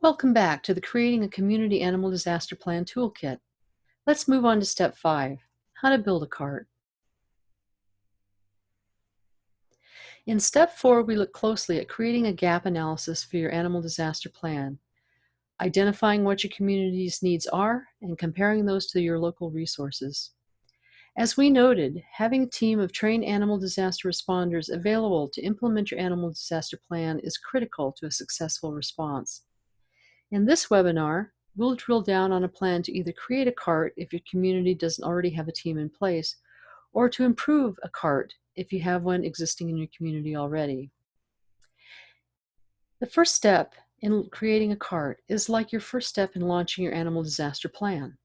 Welcome back to the Creating a Community Animal Disaster Plan Toolkit. Let's move on to Step 5, how to build a cart. In Step 4, we look closely at creating a gap analysis for your animal disaster plan, identifying what your community's needs are, and comparing those to your local resources. As we noted, having a team of trained animal disaster responders available to implement your animal disaster plan is critical to a successful response. In this webinar, we'll drill down on a plan to either create a cart if your community doesn't already have a team in place, or to improve a cart if you have one existing in your community already. The first step in creating a cart is like your first step in launching your animal disaster plan.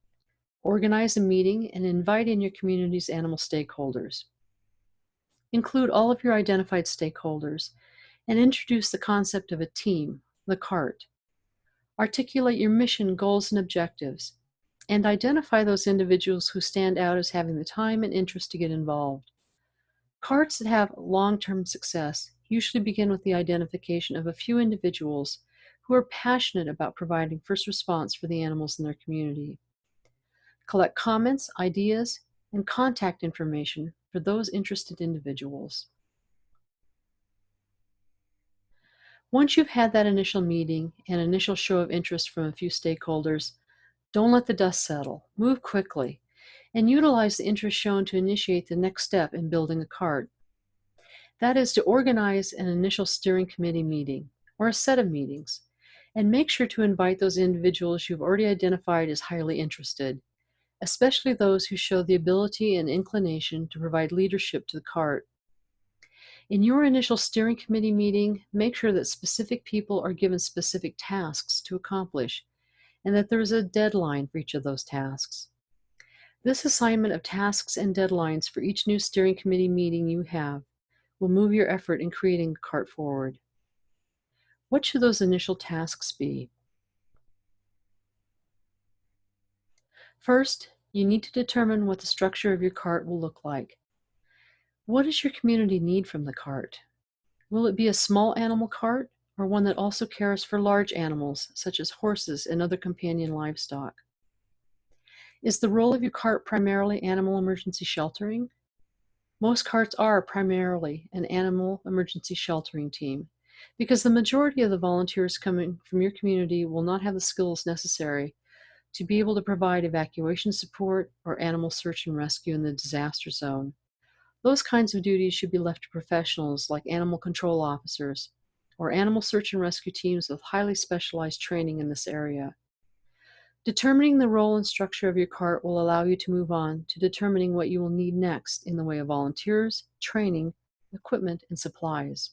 Organize a meeting and invite in your community's animal stakeholders. Include all of your identified stakeholders and introduce the concept of a team, the cart. Articulate your mission, goals, and objectives, and identify those individuals who stand out as having the time and interest to get involved. Carts that have long-term success usually begin with the identification of a few individuals who are passionate about providing first response for the animals in their community. Collect comments, ideas, and contact information for those interested individuals. Once you've had that initial meeting and initial show of interest from a few stakeholders, don't let the dust settle. Move quickly and utilize the interest shown to initiate the next step in building a cart. That is to organize an initial steering committee meeting or a set of meetings, and make sure to invite those individuals you've already identified as highly interested, especially those who show the ability and inclination to provide leadership to the cart. In your initial steering committee meeting, make sure that specific people are given specific tasks to accomplish and that there is a deadline for each of those tasks. This assignment of tasks and deadlines for each new steering committee meeting you have will move your effort in creating a cart forward. What should those initial tasks be? First, you need to determine what the structure of your cart will look like. What does your community need from the cart? Will it be a small animal cart or one that also cares for large animals such as horses and other companion livestock? Is the role of your cart primarily animal emergency sheltering? Most carts are primarily an animal emergency sheltering team because the majority of the volunteers coming from your community will not have the skills necessary to be able to provide evacuation support or animal search and rescue in the disaster zone. Those kinds of duties should be left to professionals like animal control officers or animal search and rescue teams with highly specialized training in this area. Determining the role and structure of your cart will allow you to move on to determining what you will need next in the way of volunteers, training, equipment, and supplies.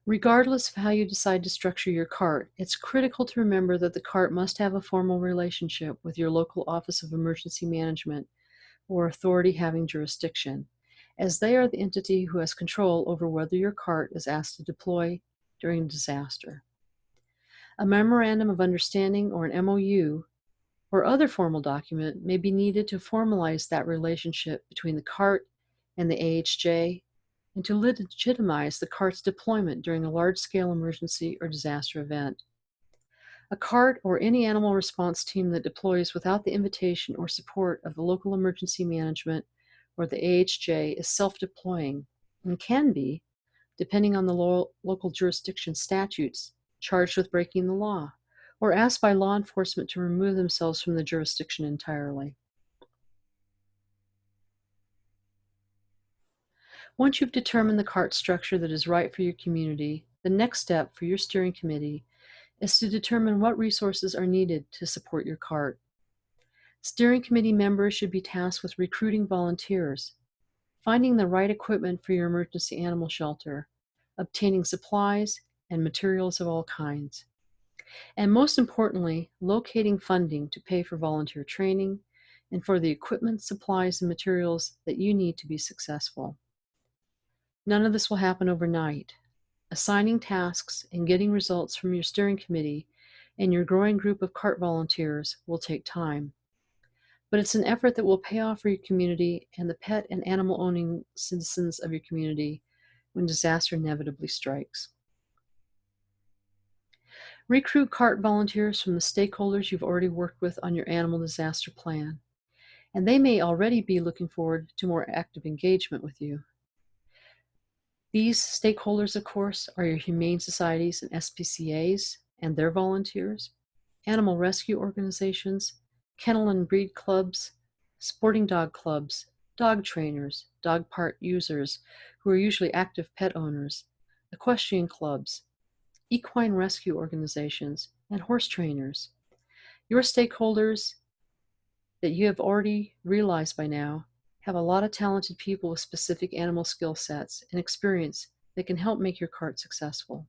Regardless of how you decide to structure your cart, it's critical to remember that the cart must have a formal relationship with your local Office of Emergency Management or authority having jurisdiction, as they are the entity who has control over whether your cart is asked to deploy during a disaster. A memorandum of understanding or an MOU or other formal document may be needed to formalize that relationship between the cart and the AHJ and to legitimize the cart's deployment during a large-scale emergency or disaster event. A cart or any animal response team that deploys without the invitation or support of the local emergency management or the AHJ is self-deploying and can be, depending on the local jurisdiction statutes, charged with breaking the law or asked by law enforcement to remove themselves from the jurisdiction entirely. Once you've determined the cart structure that is right for your community, the next step for your steering committee is to determine what resources are needed to support your cart. Steering committee members should be tasked with recruiting volunteers, finding the right equipment for your emergency animal shelter, obtaining supplies and materials of all kinds, and most importantly, locating funding to pay for volunteer training and for the equipment, supplies, and materials that you need to be successful. None of this will happen overnight. Assigning tasks and getting results from your steering committee and your growing group of cart volunteers will take time. But it's an effort that will pay off for your community and the pet and animal owning citizens of your community when disaster inevitably strikes. Recruit CART volunteers from the stakeholders you've already worked with on your animal disaster plan, and they may already be looking forward to more active engagement with you. These stakeholders, of course, are your humane societies and SPCAs and their volunteers, animal rescue organizations, kennel and breed clubs, sporting dog clubs, dog trainers, dog park users who are usually active pet owners, equestrian clubs, equine rescue organizations, and horse trainers. Your stakeholders that you have already realized by now have a lot of talented people with specific animal skill sets and experience that can help make your cart successful.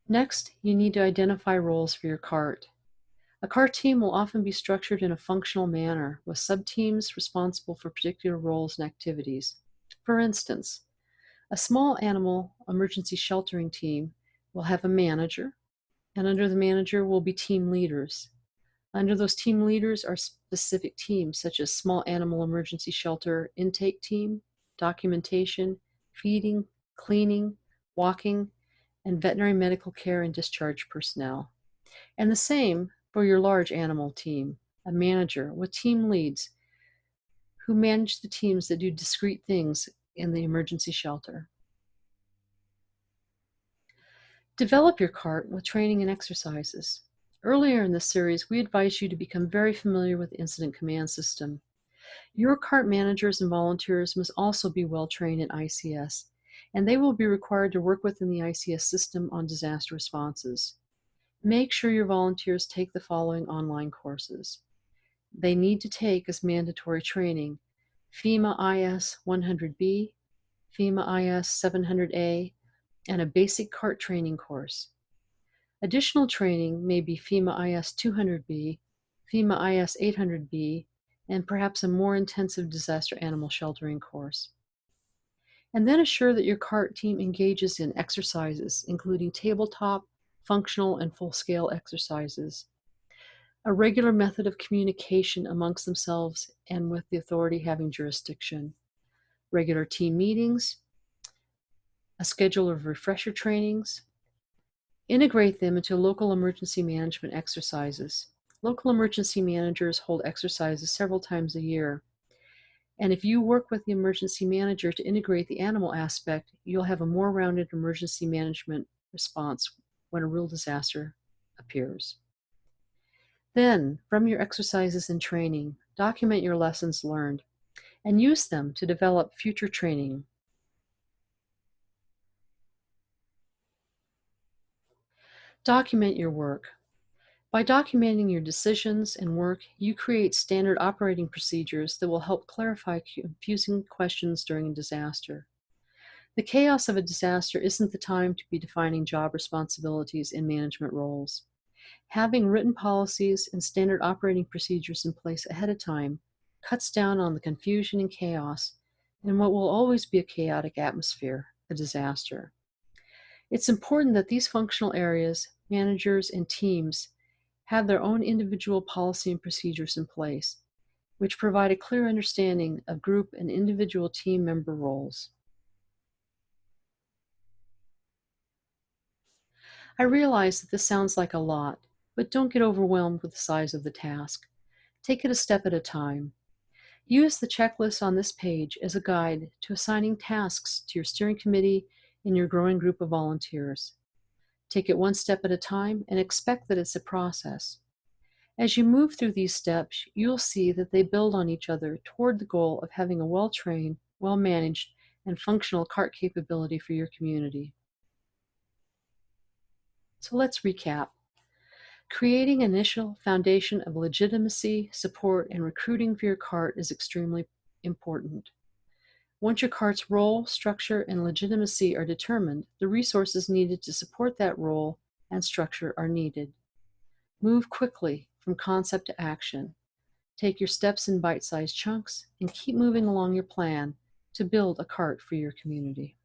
Next, you need to identify roles for your cart. A cart team will often be structured in a functional manner with sub-teams responsible for particular roles and activities. For instance, a small animal emergency sheltering team will have a manager, and under the manager will be team leaders. Under those team leaders are specific teams such as small animal emergency shelter intake team, documentation, feeding, cleaning, walking, and veterinary medical care and discharge personnel. And the same for your large animal team, a manager with team leads who manage the teams that do discrete things in the emergency shelter. Develop your cart with training and exercises. Earlier in this series, we advised you to become very familiar with the incident command system. Your cart managers and volunteers must also be well trained in ICS, and they will be required to work within the ICS system on disaster responses. Make sure your volunteers take the following online courses. They need to take as mandatory training FEMA IS 100B, FEMA IS 700A, and a basic cart training course. Additional training may be FEMA IS 200B, FEMA IS 800B, and perhaps a more intensive disaster animal sheltering course. And then assure that your cart team engages in exercises, including tabletop, functional, and full-scale exercises. A regular method of communication amongst themselves and with the authority having jurisdiction. Regular team meetings, a schedule of refresher trainings. Integrate them into local emergency management exercises. Local emergency managers hold exercises several times a year. And if you work with the emergency manager to integrate the animal aspect, you'll have a more rounded emergency management response when a real disaster appears. Then, from your exercises and training, document your lessons learned and use them to develop future training. Document your work. By documenting your decisions and work, you create standard operating procedures that will help clarify confusing questions during a disaster. The chaos of a disaster isn't the time to be defining job responsibilities and management roles. Having written policies and standard operating procedures in place ahead of time cuts down on the confusion and chaos in what will always be a chaotic atmosphere, a disaster. It's important that these functional areas, managers, and teams have their own individual policy and procedures in place, which provide a clear understanding of group and individual team member roles. I realize that this sounds like a lot, but don't get overwhelmed with the size of the task. Take it a step at a time. Use the checklist on this page as a guide to assigning tasks to your steering committee and your growing group of volunteers. Take it one step at a time and expect that it's a process. As you move through these steps, you'll see that they build on each other toward the goal of having a well-trained, well-managed, and functional cart capability for your community. So let's recap. Creating an initial foundation of legitimacy, support, and recruiting for your cart is extremely important. Once your cart's role, structure, and legitimacy are determined, the resources needed to support that role and structure are needed. Move quickly from concept to action. Take your steps in bite-sized chunks and keep moving along your plan to build a cart for your community.